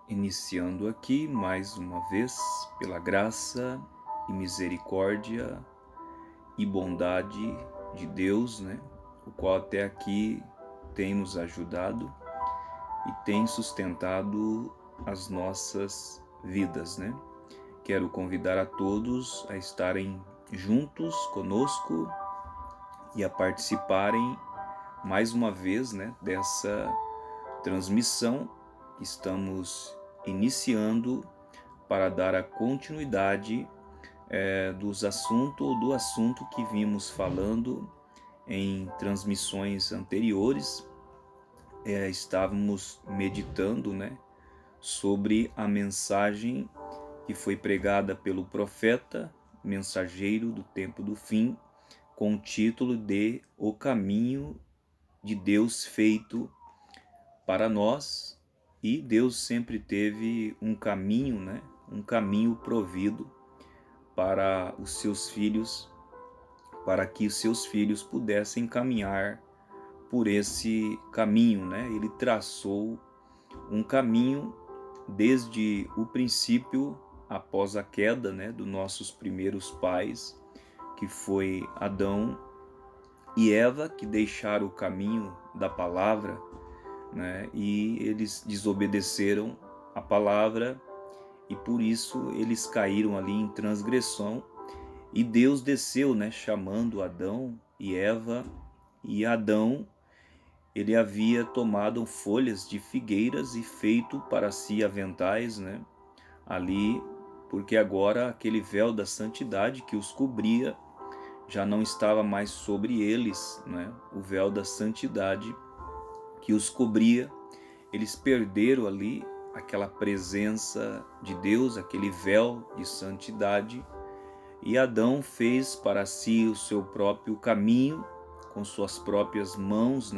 Iniciando aqui mais uma vez, pela graça e misericórdia e bondade de Deus, o qual até aqui tem nos ajudado e tem sustentado as nossas vidas, Quero convidar a todos a estarem juntos conosco e a participarem mais uma vez, dessa transmissão que estamos iniciando para dar a continuidade do assunto que vimos falando em transmissões anteriores. Estávamos meditando, sobre a mensagem que foi pregada pelo profeta, mensageiro do tempo do fim, com o título de O Caminho de Deus Feito para Nós. E Deus sempre teve um caminho, um caminho provido para os seus filhos, para que os seus filhos pudessem caminhar por esse caminho, Ele traçou um caminho desde o princípio, após a queda, dos nossos primeiros pais, que foi Adão e Eva, que deixaram o caminho da palavra, e eles desobedeceram a palavra e por isso eles caíram ali em transgressão. E Deus desceu, chamando Adão e Eva. E Adão, ele havia tomado folhas de figueiras e feito para si aventais, ali, porque agora aquele véu da santidade que os cobria já não estava mais sobre eles, o véu da santidade que os cobria. Eles perderam ali aquela presença de Deus, aquele véu de santidade, e Adão fez para si o seu próprio caminho com suas próprias mãos,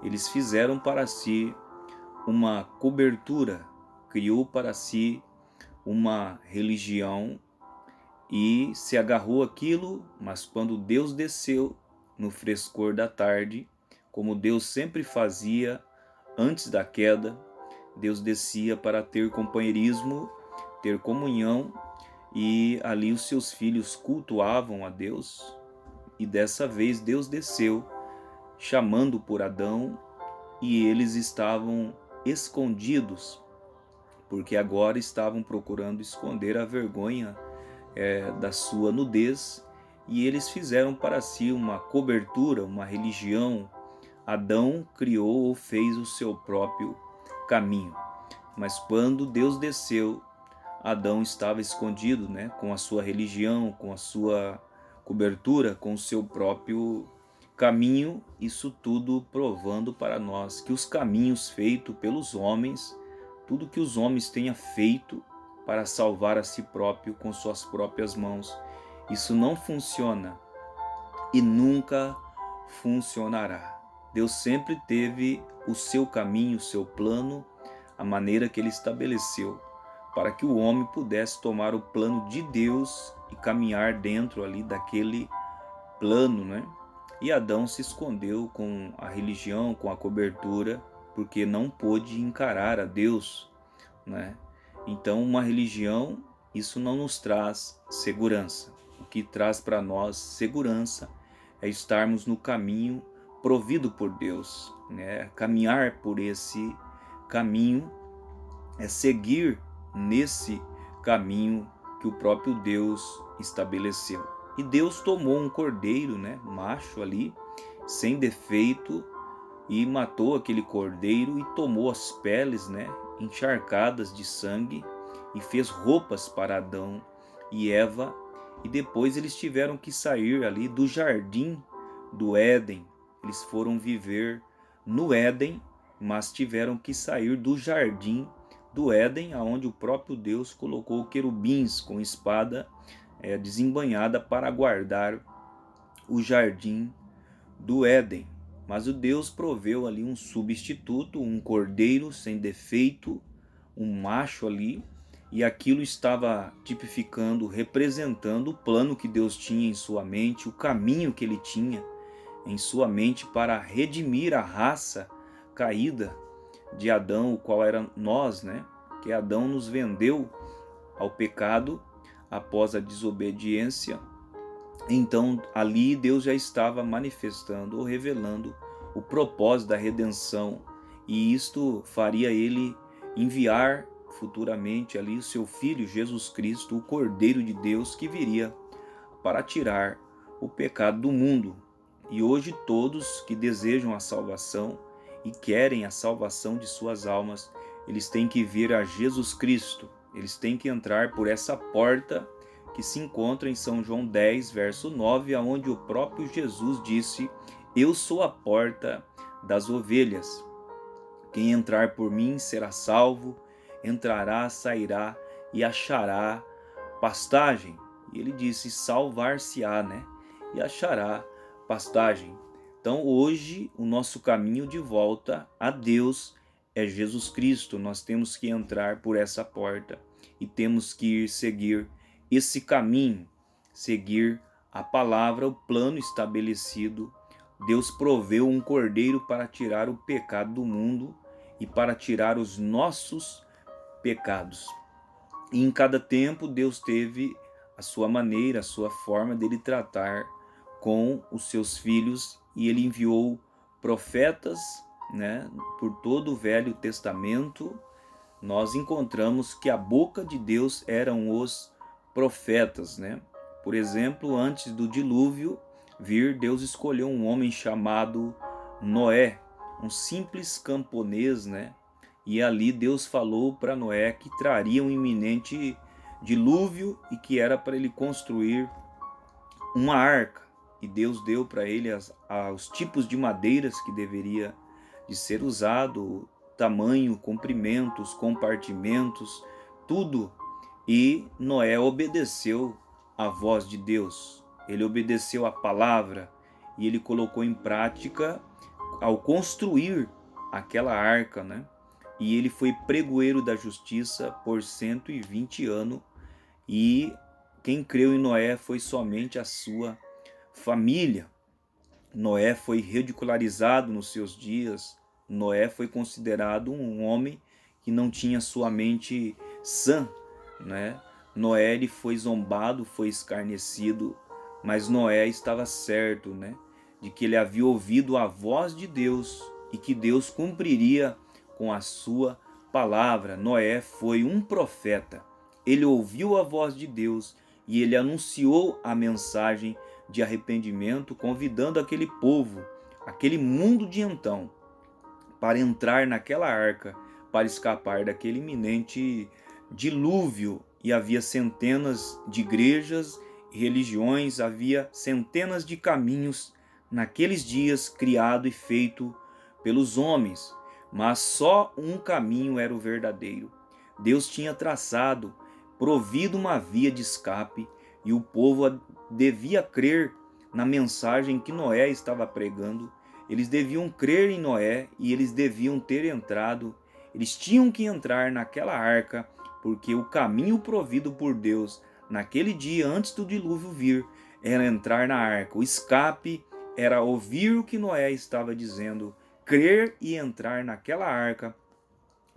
Eles fizeram para si uma cobertura, criou para si uma religião e se agarrou àquilo, mas quando Deus desceu no frescor da tarde, como Deus sempre fazia antes da queda, Deus descia para ter companheirismo, ter comunhão, e ali os seus filhos cultuavam a Deus. E dessa vez Deus desceu, chamando por Adão, e eles estavam escondidos, porque agora estavam procurando esconder a vergonha da sua nudez, e eles fizeram para si uma cobertura, uma religião. Adão criou ou fez o seu próprio caminho. Mas quando Deus desceu, Adão estava escondido, com a sua religião, com a sua cobertura, com o seu próprio caminho. Isso tudo provando para nós que os caminhos feitos pelos homens, tudo que os homens tenham feito para salvar a si próprio com suas próprias mãos, isso não funciona e nunca funcionará. Deus sempre teve o seu caminho, o seu plano, a maneira que ele estabeleceu, para que o homem pudesse tomar o plano de Deus e caminhar dentro ali daquele plano, E Adão se escondeu com a religião, com a cobertura, porque não pôde encarar a Deus, Então, uma religião, isso não nos traz segurança. O que traz para nós segurança é estarmos no caminho provido por Deus, Caminhar por esse caminho é seguir nesse caminho que o próprio Deus estabeleceu. E Deus tomou um cordeiro, macho ali, sem defeito, e matou aquele cordeiro e tomou as peles, encharcadas de sangue, e fez roupas para Adão e Eva. E depois eles tiveram que sair ali do jardim do Éden. Eles foram viver no Éden, mas tiveram que sair do jardim do Éden, aonde o próprio Deus colocou querubins com espada desembainhada para guardar o jardim do Éden. Mas o Deus proveu ali um substituto, um cordeiro sem defeito, um macho ali, e aquilo estava tipificando, representando o plano que Deus tinha em sua mente, o caminho que ele tinha em sua mente para redimir a raça caída de Adão, o qual era nós, porque Adão nos vendeu ao pecado após a desobediência. Então ali Deus já estava manifestando ou revelando o propósito da redenção, e isto faria ele enviar futuramente ali o seu Filho Jesus Cristo, o Cordeiro de Deus, que viria para tirar o pecado do mundo. E hoje todos que desejam a salvação e querem a salvação de suas almas, eles têm que vir a Jesus Cristo, eles têm que entrar por essa porta que se encontra em São João 10, verso 9, onde o próprio Jesus disse: eu sou a porta das ovelhas. Quem entrar por mim será salvo, entrará, sairá e achará pastagem. E ele disse: salvar-se-á, né? E achará pastagem. Então hoje o nosso caminho de volta a Deus é Jesus Cristo. Nós temos que entrar por essa porta e temos que ir seguir esse caminho, seguir a palavra, o plano estabelecido. Deus proveu um cordeiro para tirar o pecado do mundo e para tirar os nossos pecados. E em cada tempo Deus teve a sua maneira, a sua forma dele tratar com os seus filhos, e ele enviou profetas, né? Por todo o Velho Testamento nós encontramos que a boca de Deus eram os profetas, né? Por exemplo, antes do dilúvio vir, Deus escolheu um homem chamado Noé, um simples camponês, né? E ali Deus falou para Noé que traria um iminente dilúvio e que era para ele construir uma arca. E Deus deu para ele os tipos de madeiras que deveria de ser usado, tamanho, comprimentos, compartimentos, tudo. E Noé obedeceu à voz de Deus. Ele obedeceu à palavra e ele colocou em prática ao construir aquela arca, né? E ele foi pregoeiro da justiça por 120 anos, e quem creu em Noé foi somente a sua família. Noé foi ridicularizado nos seus dias. Noé foi considerado um homem que não tinha sua mente sã, né? Noé ele foi zombado, foi escarnecido, mas Noé estava certo, né? De que ele havia ouvido a voz de Deus e que Deus cumpriria com a sua palavra. Noé foi um profeta. Ele ouviu a voz de Deus e ele anunciou a mensagem de arrependimento, convidando aquele povo, aquele mundo de então, para entrar naquela arca, para escapar daquele iminente dilúvio. E havia centenas de igrejas e religiões, havia centenas de caminhos naqueles dias criado e feito pelos homens, mas só um caminho era o verdadeiro. Deus tinha traçado, provido uma via de escape, e o povo devia crer na mensagem que Noé estava pregando. Eles deviam crer em Noé e eles deviam ter entrado. Eles tinham que entrar naquela arca, porque o caminho provido por Deus naquele dia antes do dilúvio vir era entrar na arca. O escape era ouvir o que Noé estava dizendo, crer e entrar naquela arca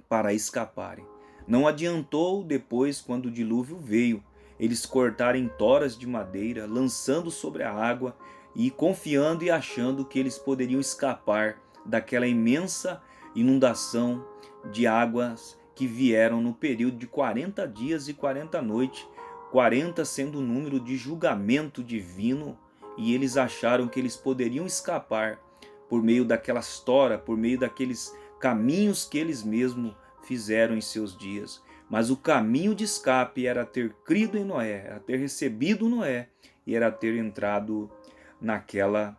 para escaparem. Não adiantou depois, quando o dilúvio veio, eles cortarem toras de madeira, lançando sobre a água e confiando e achando que eles poderiam escapar daquela imensa inundação de águas que vieram no período de 40 dias e 40 noites, 40 sendo o número de julgamento divino, e eles acharam que eles poderiam escapar por meio daquelas toras, por meio daqueles caminhos que eles mesmos fizeram em seus dias. Mas o caminho de escape era ter crido em Noé, era ter recebido Noé e era ter entrado naquela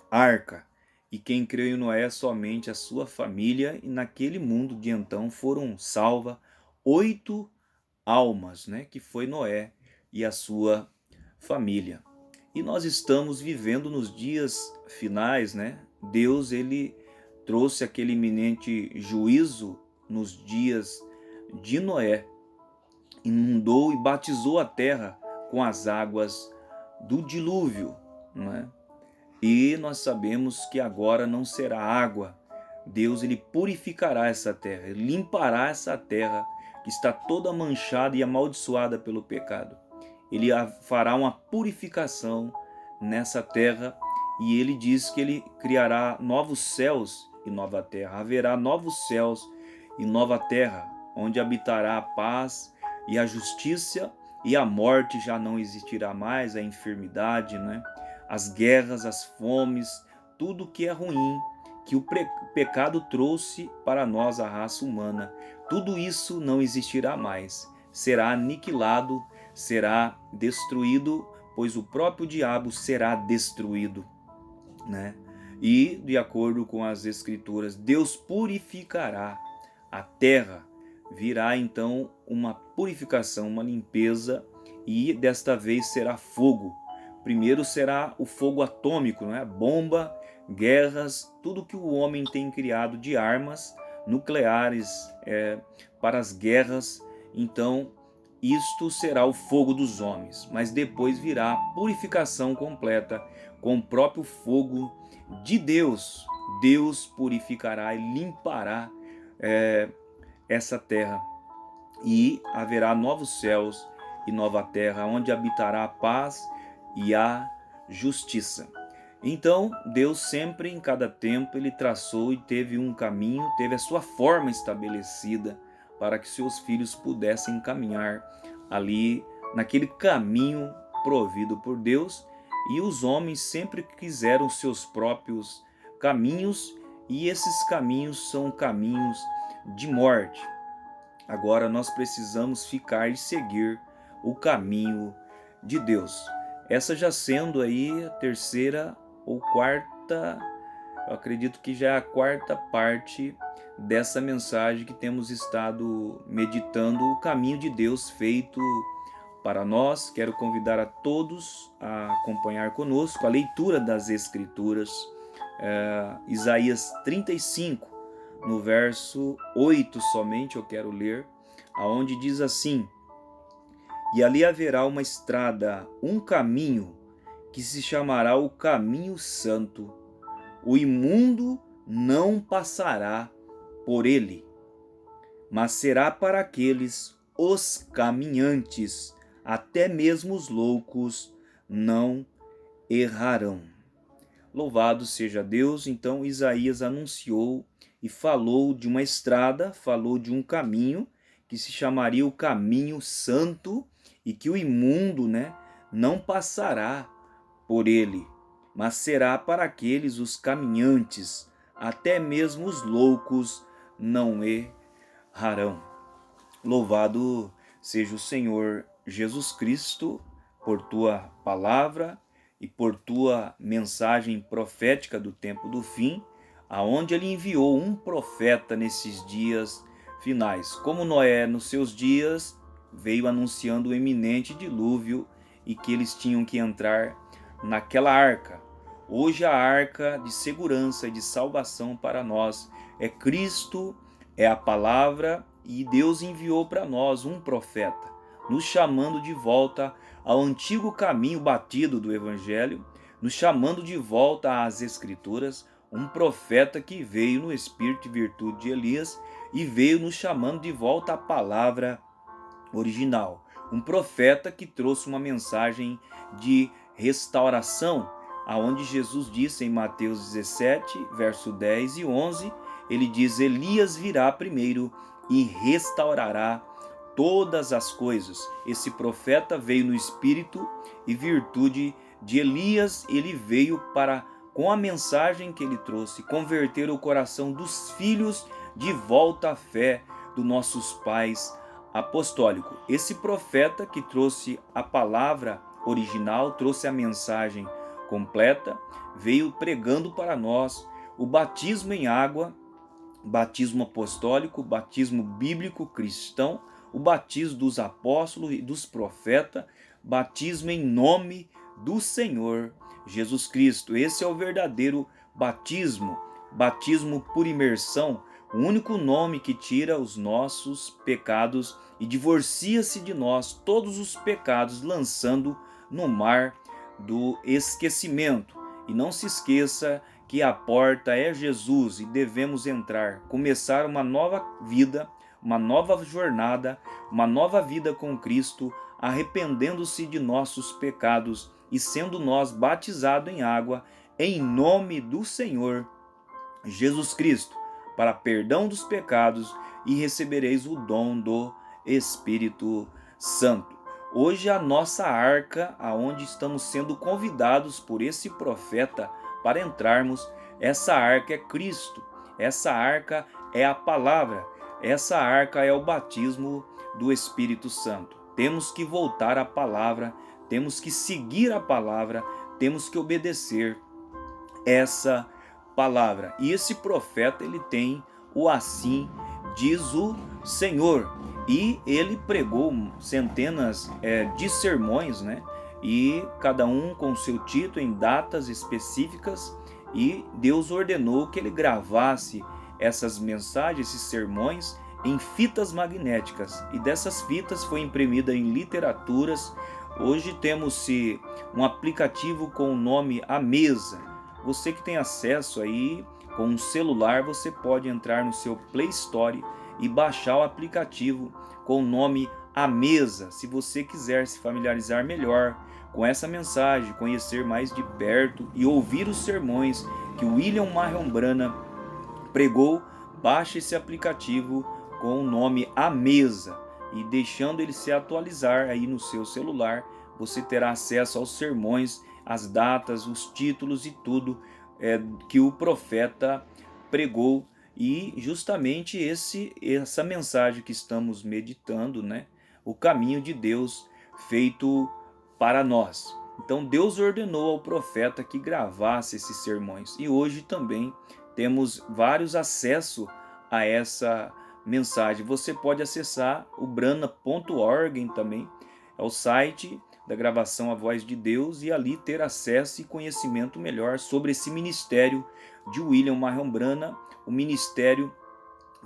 arca. E quem creu em Noé, somente a sua família, e naquele mundo de então foram salvas 8 almas, né? Que foi Noé e a sua família. E nós estamos vivendo nos dias finais, né? Deus ele trouxe aquele iminente juízo nos dias de Noé, inundou e batizou a terra com as águas do dilúvio, né? E nós sabemos que agora não será água. Deus ele purificará essa terra, limpará essa terra está toda manchada e amaldiçoada pelo pecado. Ele fará uma purificação nessa terra e ele diz que ele criará novos céus e nova terra. Haverá novos céus e nova terra, onde habitará a paz e a justiça, e a morte já não existirá mais, a enfermidade, né? As guerras, as fomes, tudo que é ruim, que o pecado trouxe para nós, a raça humana, tudo isso não existirá mais. Será aniquilado, será destruído, pois o próprio diabo será destruído, né? E, de acordo com as Escrituras, Deus purificará a terra. Virá então uma purificação, uma limpeza, e desta vez será fogo. Primeiro será o fogo atômico, né? Bomba, guerras, tudo que o homem tem criado de armas nucleares para as guerras. Então, isto será o fogo dos homens. Mas depois virá a purificação completa com o próprio fogo de Deus. Deus purificará e limpará essa terra, e haverá novos céus e nova terra, onde habitará a paz e a justiça. Então, Deus sempre, em cada tempo, ele traçou e teve um caminho, teve a sua forma estabelecida para que seus filhos pudessem caminhar ali naquele caminho provido por Deus, e os homens sempre quiseram seus próprios caminhos, e esses caminhos são caminhos de morte. Agora nós precisamos ficar e seguir o caminho de Deus. Essa já sendo aí a terceira ou quarta, eu acredito que já é a quarta parte dessa mensagem que temos estado meditando, o caminho de Deus feito para nós. Quero convidar a todos a acompanhar conosco a leitura das Escrituras, Isaías 35, no verso 8 somente eu quero ler, aonde diz assim: e ali haverá uma estrada, um caminho, que se chamará o caminho santo. O imundo não passará por ele, mas será para aqueles os caminhantes, até mesmo os loucos não errarão. Louvado seja Deus. Então Isaías anunciou e falou de uma estrada, falou de um caminho que se chamaria o caminho santo, e que o imundo, né, não passará por ele, mas será para aqueles os caminhantes, até mesmo os loucos não errarão. Louvado seja o Senhor Jesus Cristo por tua palavra e por tua mensagem profética do tempo do fim, aonde ele enviou um profeta nesses dias finais. Como Noé nos seus dias veio anunciando o iminente dilúvio e que eles tinham que entrar naquela arca. Hoje a arca de segurança e de salvação para nós é Cristo, é a palavra, e Deus enviou para nós um profeta, nos chamando de volta ao antigo caminho batido do Evangelho, nos chamando de volta às Escrituras, um profeta que veio no espírito e virtude de Elias e veio nos chamando de volta à palavra original. Um profeta que trouxe uma mensagem de restauração, aonde Jesus disse em Mateus 17, verso 10 e 11, ele diz: Elias virá primeiro e restaurará todas as coisas. Esse profeta veio no espírito e virtude de Elias. Ele veio para, com a mensagem que ele trouxe, converter o coração dos filhos de volta à fé dos nossos pais apostólicos. Esse profeta que trouxe a palavra original, trouxe a mensagem completa, veio pregando para nós o batismo em água, batismo apostólico, batismo bíblico cristão, o batismo dos apóstolos e dos profetas, batismo em nome do Senhor Jesus Cristo. Esse é o verdadeiro batismo, batismo por imersão, o único nome que tira os nossos pecados e divorcia-se de nós todos os pecados, lançando no mar do esquecimento. E não se esqueça que a porta é Jesus e devemos entrar, começar uma nova vida, uma nova jornada, uma nova vida com Cristo, arrependendo-se de nossos pecados e sendo nós batizados em água, em nome do Senhor Jesus Cristo, para perdão dos pecados, e recebereis o dom do Espírito Santo. Hoje a nossa arca, aonde estamos sendo convidados por esse profeta para entrarmos, essa arca é Cristo, essa arca é a palavra, essa arca é o batismo do Espírito Santo. Temos que voltar à palavra, temos que seguir a palavra, temos que obedecer essa palavra. E esse profeta, ele tem o assim diz o Senhor. E ele pregou centenas de sermões, né? E cada um com seu título em datas específicas. E Deus ordenou que ele gravasse essas mensagens, esses sermões, em fitas magnéticas. E dessas fitas foi imprimida em literaturas. Hoje temos-se um aplicativo com o nome A Mesa. Você que tem acesso aí com um celular, você pode entrar no seu Play Store e baixar o aplicativo com o nome A Mesa. Se você quiser se familiarizar melhor com essa mensagem, conhecer mais de perto e ouvir os sermões que William Marion Branham pregou, baixe esse aplicativo com o nome A Mesa, e deixando ele se atualizar aí no seu celular, você terá acesso aos sermões, as datas, os títulos e tudo que o profeta pregou. E justamente essa mensagem que estamos meditando, né? O caminho de Deus feito para nós. Então Deus ordenou ao profeta que gravasse esses sermões. E hoje também temos vários acessos a essa mensagem. Você pode acessar o brana.org também, é o site da gravação A Voz de Deus, e ali ter acesso e conhecimento melhor sobre esse ministério de William Marion Branham, o ministério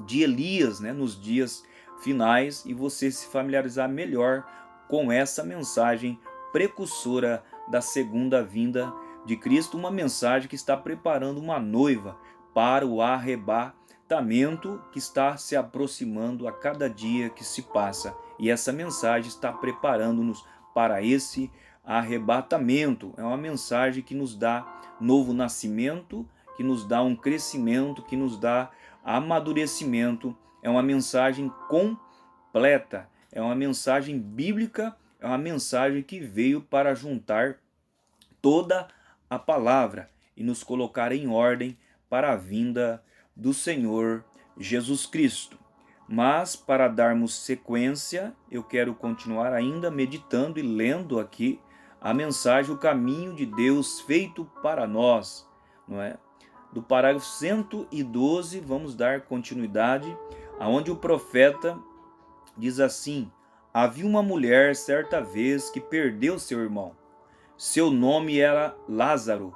de Elias, né, nos dias finais, e você se familiarizar melhor com essa mensagem precursora da segunda vinda de Cristo, uma mensagem que está preparando uma noiva para o arrebatamento que está se aproximando a cada dia que se passa. E essa mensagem está preparando-nos para esse arrebatamento. É uma mensagem que nos dá novo nascimento, que nos dá um crescimento, que nos dá amadurecimento. É uma mensagem completa, é uma mensagem bíblica, é uma mensagem que veio para juntar toda a palavra e nos colocar em ordem para a vinda do Senhor Jesus Cristo. Mas para darmos sequência, eu quero continuar ainda meditando e lendo aqui a mensagem, o caminho de Deus feito para nós, não é? Do parágrafo 112, vamos dar continuidade, aonde o profeta diz assim: havia uma mulher certa vez que perdeu seu irmão. Seu nome era Lázaro.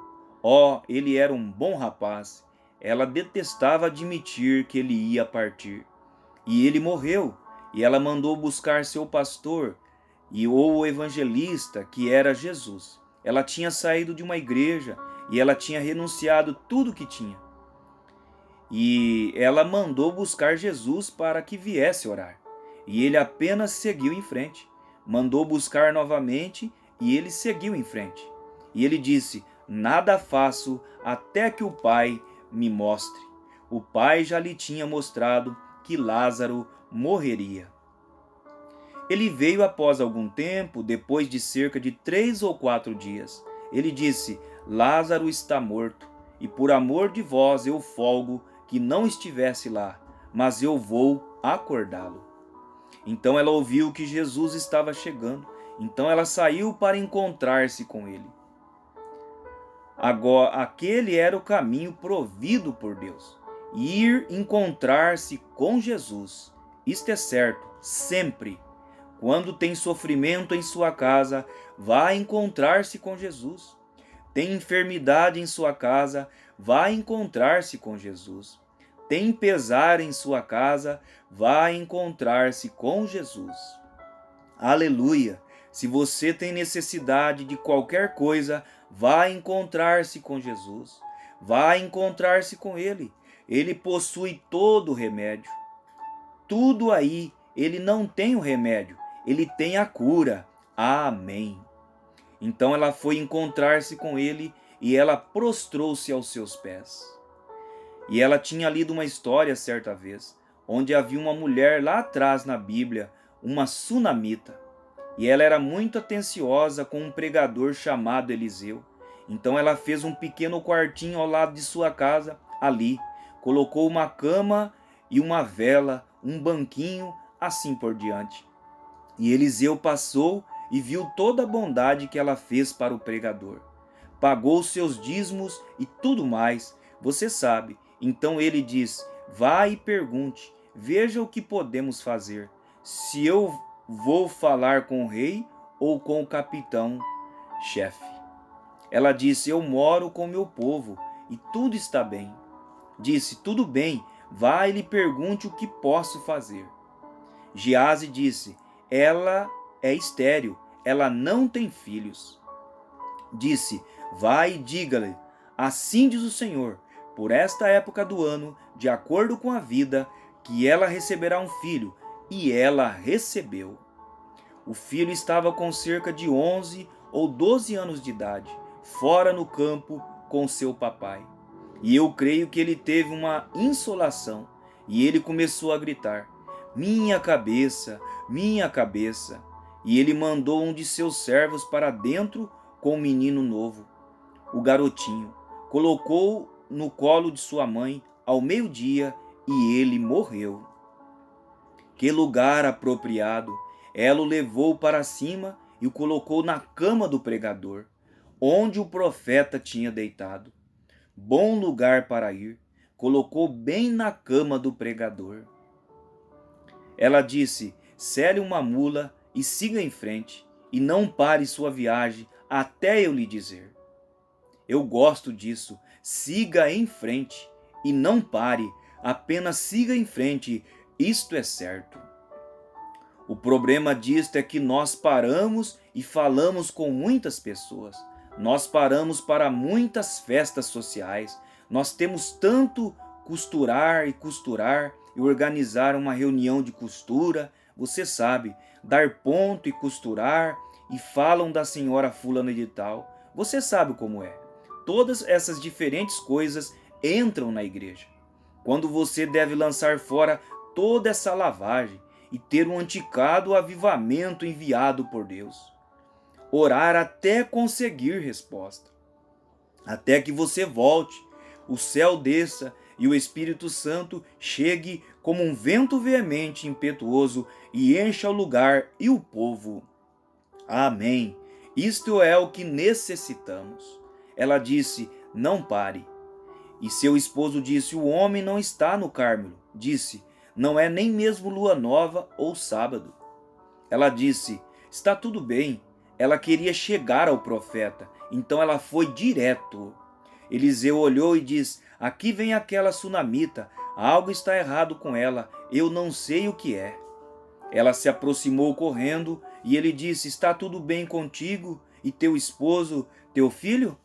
Ele era um bom rapaz. Ela detestava admitir que ele ia partir. E ele morreu, e ela mandou buscar seu pastor ou o evangelista, que era Jesus. Ela tinha saído de uma igreja e ela tinha renunciado tudo que tinha. E ela mandou buscar Jesus para que viesse orar. E ele apenas seguiu em frente. Mandou buscar novamente e ele seguiu em frente. E ele disse: nada faço até que o Pai me mostre. O Pai já lhe tinha mostrado que Lázaro morreria. Ele veio após algum tempo, depois de cerca de 3 ou 4 dias. Ele disse: Lázaro está morto, e por amor de vós eu folgo que não estivesse lá, mas eu vou acordá-lo. Então ela ouviu que Jesus estava chegando, então ela saiu para encontrar-se com ele. Agora, aquele era o caminho provido por Deus. Ir encontrar-se com Jesus. Isto é certo, sempre. Quando tem sofrimento em sua casa, vá encontrar-se com Jesus. Tem enfermidade em sua casa, vá encontrar-se com Jesus. Tem pesar em sua casa, vá encontrar-se com Jesus. Aleluia! Se você tem necessidade de qualquer coisa, vá encontrar-se com Jesus. Vá encontrar-se com Ele. Ele possui todo o remédio. tudo aí, ele não tem o remédio, ele tem a cura. Amém. Então ela foi encontrar-se com ele e ela prostrou-se aos seus pés. E ela tinha lido uma história certa vez, onde havia uma mulher lá atrás na Bíblia, uma sunamita, e ela era muito atenciosa com um pregador chamado Eliseu. Então ela fez um pequeno quartinho ao lado de sua casa, ali, colocou uma cama e uma vela, um banquinho, assim por diante. E Eliseu passou e viu toda a bondade que ela fez para o pregador. Pagou seus dízimos e tudo mais, você sabe. Então ele diz: vá e pergunte, veja o que podemos fazer. Se eu vou falar com o rei ou com o capitão-chefe. Ela disse: eu moro com meu povo e tudo está bem. Disse: tudo bem, vá e lhe pergunte o que posso fazer. Geazi disse: ela é estéril, ela não tem filhos. Disse: vai e diga-lhe, assim diz o Senhor, por esta época do ano, de acordo com a vida, que ela receberá um filho. E ela recebeu. O filho estava com cerca de 11 ou 12 anos de idade, fora no campo com seu papai. E eu creio que ele teve uma insolação, e ele começou a gritar: minha cabeça, minha cabeça. E ele mandou um de seus servos para dentro com o menino novo, o garotinho, colocou no colo de sua mãe ao meio-dia e ele morreu. Que lugar apropriado! Ela o levou para cima e o colocou na cama do pregador, onde o profeta tinha deitado. Bom lugar para ir, colocou bem na cama do pregador. Ela disse: sele uma mula e siga em frente, e não pare sua viagem até eu lhe dizer. Eu gosto disso, siga em frente e não pare, apenas siga em frente, isto é certo. O problema disto é que nós paramos e falamos com muitas pessoas. Nós paramos para muitas festas sociais. Nós temos tanto costurar e organizar uma reunião de costura, você sabe, dar ponto e costurar, e falam da senhora fulana de tal. Você sabe como é. Todas essas diferentes coisas entram na igreja. Quando você deve lançar fora toda essa lavagem e ter um anticado avivamento enviado por Deus. Orar até conseguir resposta. Até que você volte, o céu desça e o Espírito Santo chegue como um vento veemente e impetuoso e encha o lugar e o povo. Amém. Isto é o que necessitamos. Ela disse: não pare. E seu esposo disse: o homem não está no Cármelo. Disse: não é nem mesmo lua nova ou sábado. Ela disse: está tudo bem. Ela queria chegar ao profeta, então ela foi direto. Eliseu olhou e disse: aqui vem aquela sunamita, algo está errado com ela, eu não sei o que é. Ela se aproximou correndo e ele disse: está tudo bem contigo e teu esposo, teu filho?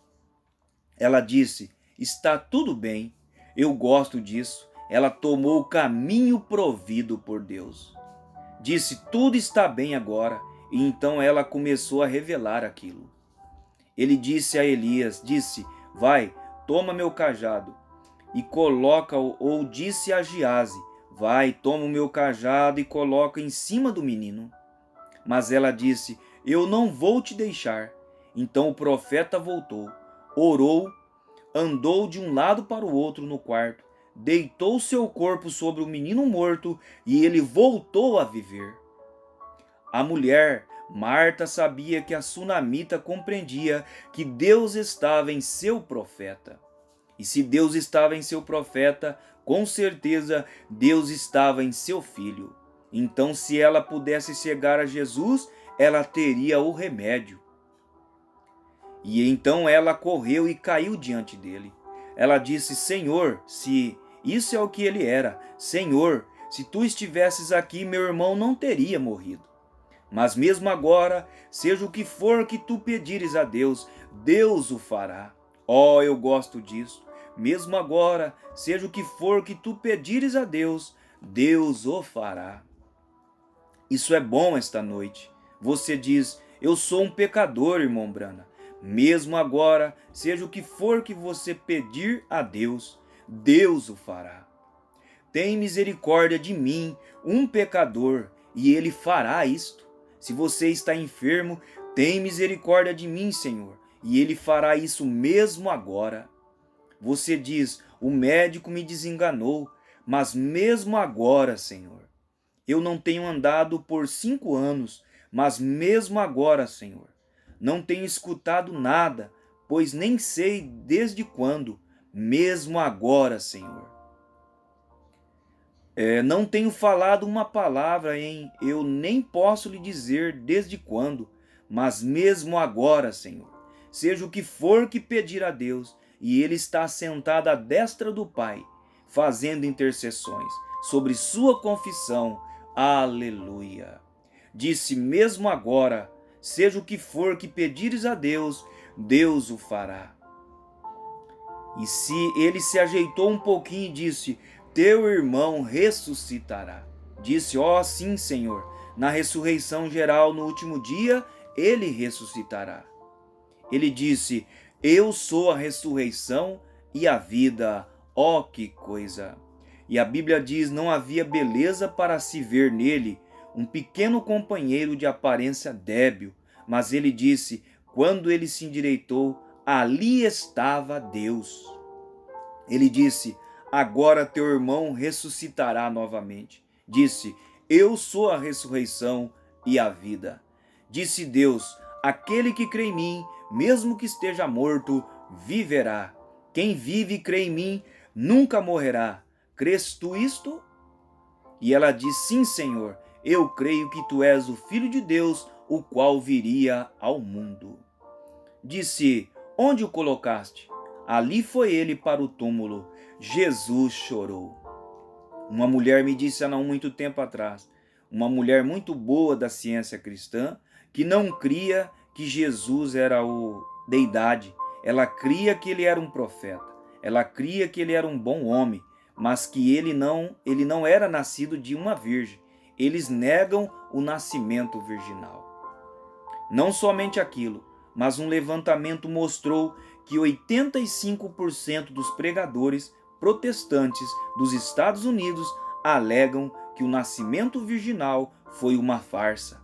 Ela disse: está tudo bem, eu gosto disso. Ela tomou o caminho provido por Deus. Disse: tudo está bem agora. E então ela começou a revelar aquilo. Ele disse a Elias, disse: vai, toma meu cajado e coloca-o, ou disse a Geazi: vai, toma o meu cajado e coloca em cima do menino. Mas ela disse: eu não vou te deixar. Então o profeta voltou, orou, andou de um lado para o outro no quarto, deitou seu corpo sobre o menino morto e ele voltou a viver. A mulher, Marta, sabia que a sunamita compreendia que Deus estava em seu profeta. E se Deus estava em seu profeta, com certeza Deus estava em seu filho. Então, se ela pudesse chegar a Jesus, ela teria o remédio. E então ela correu e caiu diante dele. Ela disse: Senhor, se isso é o que ele era, Senhor, se tu estivesses aqui, meu irmão não teria morrido. Mas mesmo agora, seja o que for que tu pedires a Deus, Deus o fará. Eu gosto disso. Mesmo agora, seja o que for que tu pedires a Deus, Deus o fará. Isso é bom esta noite. Você diz: eu sou um pecador, irmão Brana. Mesmo agora, seja o que for que você pedir a Deus, Deus o fará. Tem misericórdia de mim, um pecador, e Ele fará isto. Se você está enfermo, tem misericórdia de mim, Senhor, e Ele fará isso mesmo agora. Você diz: o médico me desenganou, mas mesmo agora, Senhor, eu não tenho andado por 5 anos, mas mesmo agora, Senhor, não tenho escutado nada, pois nem sei desde quando, mesmo agora, Senhor. Não tenho falado uma palavra eu nem posso lhe dizer desde quando, mas mesmo agora, Senhor, seja o que for que pedir a Deus, e Ele está sentado à destra do Pai, fazendo intercessões sobre sua confissão. Aleluia! Disse: mesmo agora, seja o que for que pedires a Deus, Deus o fará. E se ele se ajeitou um pouquinho e disse: teu irmão ressuscitará. Disse: ó, sim, Senhor, na ressurreição geral no último dia, ele ressuscitará. Ele disse: eu sou a ressurreição e a vida. Ó, que coisa! E a Bíblia diz: não havia beleza para se ver nele, um pequeno companheiro de aparência débil. Mas ele disse: quando ele se endireitou, ali estava Deus. Ele disse: agora teu irmão ressuscitará novamente. Disse: eu sou a ressurreição e a vida. Disse Deus: aquele que crê em mim, mesmo que esteja morto, viverá. Quem vive e crê em mim, nunca morrerá. Crês tu isto? E ela disse: sim, Senhor, eu creio que tu és o Filho de Deus, o qual viria ao mundo. Disse: onde o colocaste? Ali foi ele para o túmulo. Jesus chorou. Uma mulher me disse há não muito tempo atrás, uma mulher muito boa da ciência cristã, que não cria que Jesus era o deidade. Ela cria que ele era um profeta. Ela cria que ele era um bom homem, mas que ele não era nascido de uma virgem. Eles negam o nascimento virginal. Não somente aquilo, mas um levantamento mostrou que 85% dos pregadores protestantes dos Estados Unidos alegam que o nascimento virginal foi uma farsa.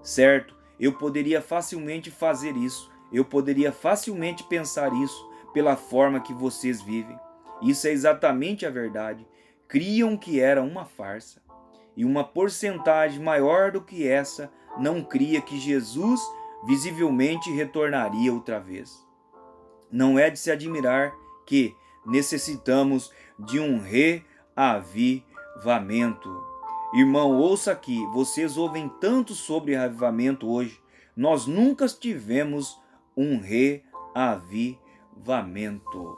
Certo, eu poderia facilmente fazer isso, eu poderia facilmente pensar isso pela forma que vocês vivem. Isso é exatamente a verdade. Criam que era uma farsa. E uma porcentagem maior do que essa não cria que Jesus visivelmente retornaria outra vez. Não é de se admirar que necessitamos de um reavivamento. Irmão, ouça aqui, vocês ouvem tanto sobre reavivamento hoje. Nós nunca tivemos um reavivamento.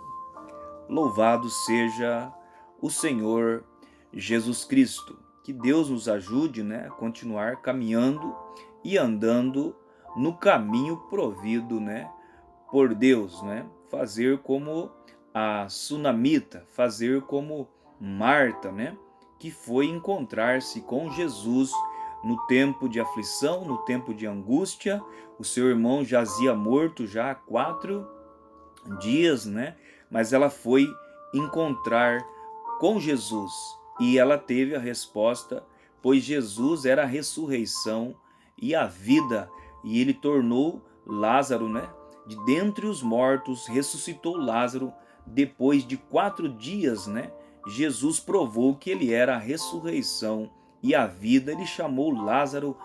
Louvado seja o Senhor Jesus Cristo. Que Deus nos ajude, a continuar caminhando e andando no caminho provido, por Deus, fazer como a sunamita, fazer como Marta, que foi encontrar-se com Jesus no tempo de aflição, no tempo de angústia. O seu irmão jazia morto já há 4 dias, mas ela foi encontrar com Jesus e ela teve a resposta, pois Jesus era a ressurreição e a vida, e ele tornou Lázaro, de dentre os mortos, ressuscitou Lázaro depois de 4 dias, Jesus provou que ele era a ressurreição e a vida. Ele chamou Lázaro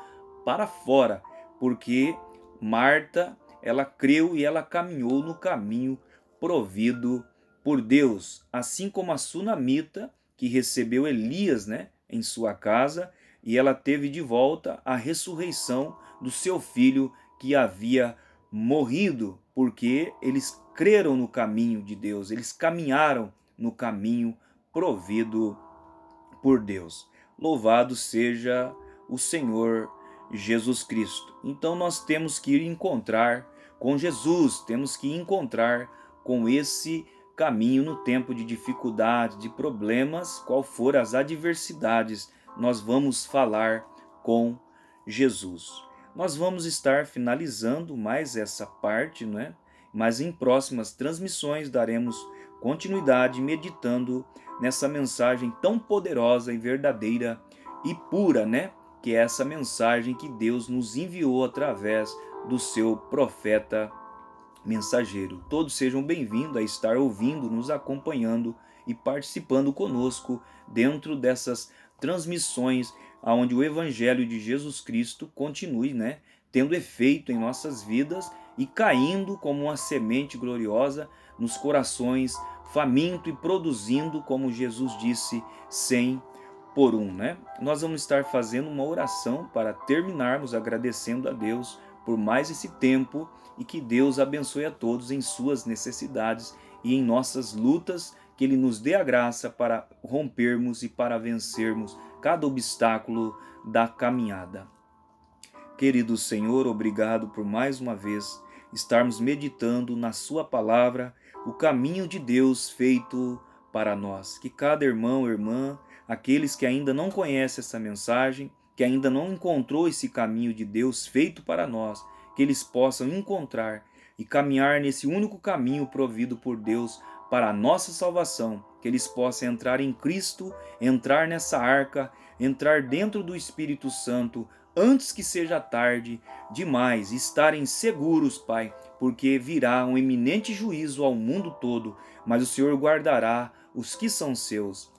para fora, porque Marta, ela creu e ela caminhou no caminho provido por Deus, assim como a sunamita que recebeu Elias, em sua casa, e ela teve de volta a ressurreição do seu filho que havia morrido, porque eles creram no caminho de Deus, eles caminharam no caminho provido por Deus. Louvado seja o Senhor Jesus Cristo. Então nós temos que ir encontrar com Jesus, temos que encontrar com esse caminho no tempo de dificuldade, de problemas, qual for as adversidades, nós vamos falar com Jesus. Nós vamos estar finalizando mais essa parte, né? Mas em próximas transmissões daremos continuidade meditando nessa mensagem tão poderosa e verdadeira e pura, né? Que é essa mensagem que Deus nos enviou através do seu profeta mensageiro. Todos sejam bem-vindos a estar ouvindo, nos acompanhando e participando conosco dentro dessas transmissões onde o Evangelho de Jesus Cristo continue, né, tendo efeito em nossas vidas e caindo como uma semente gloriosa nos corações, faminto e produzindo, como Jesus disse, 100 por um, né? Nós vamos estar fazendo uma oração para terminarmos agradecendo a Deus por mais esse tempo e que Deus abençoe a todos em suas necessidades e em nossas lutas, que Ele nos dê a graça para rompermos e para vencermos cada obstáculo da caminhada. Querido Senhor, obrigado por mais uma vez estarmos meditando na Sua palavra, o caminho de Deus feito para nós. Que cada irmão, irmã, aqueles que ainda não conhecem essa mensagem, que ainda não encontrou esse caminho de Deus feito para nós, que eles possam encontrar e caminhar nesse único caminho provido por Deus para a nossa salvação, que eles possam entrar em Cristo, entrar nessa arca, entrar dentro do Espírito Santo, antes que seja tarde demais, estarem seguros, Pai, porque virá um iminente juízo ao mundo todo, mas o Senhor guardará os que são seus.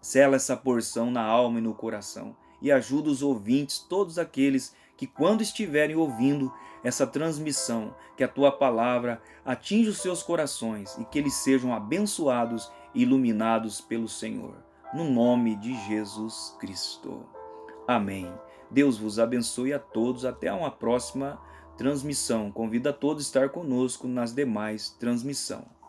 Sela essa porção na alma e no coração e ajuda os ouvintes, todos aqueles que quando estiverem ouvindo essa transmissão, que a Tua palavra atinja os seus corações e que eles sejam abençoados e iluminados pelo Senhor. No nome de Jesus Cristo. Amém. Deus vos abençoe a todos. Até uma próxima transmissão. Convido a todos a estar conosco nas demais transmissões.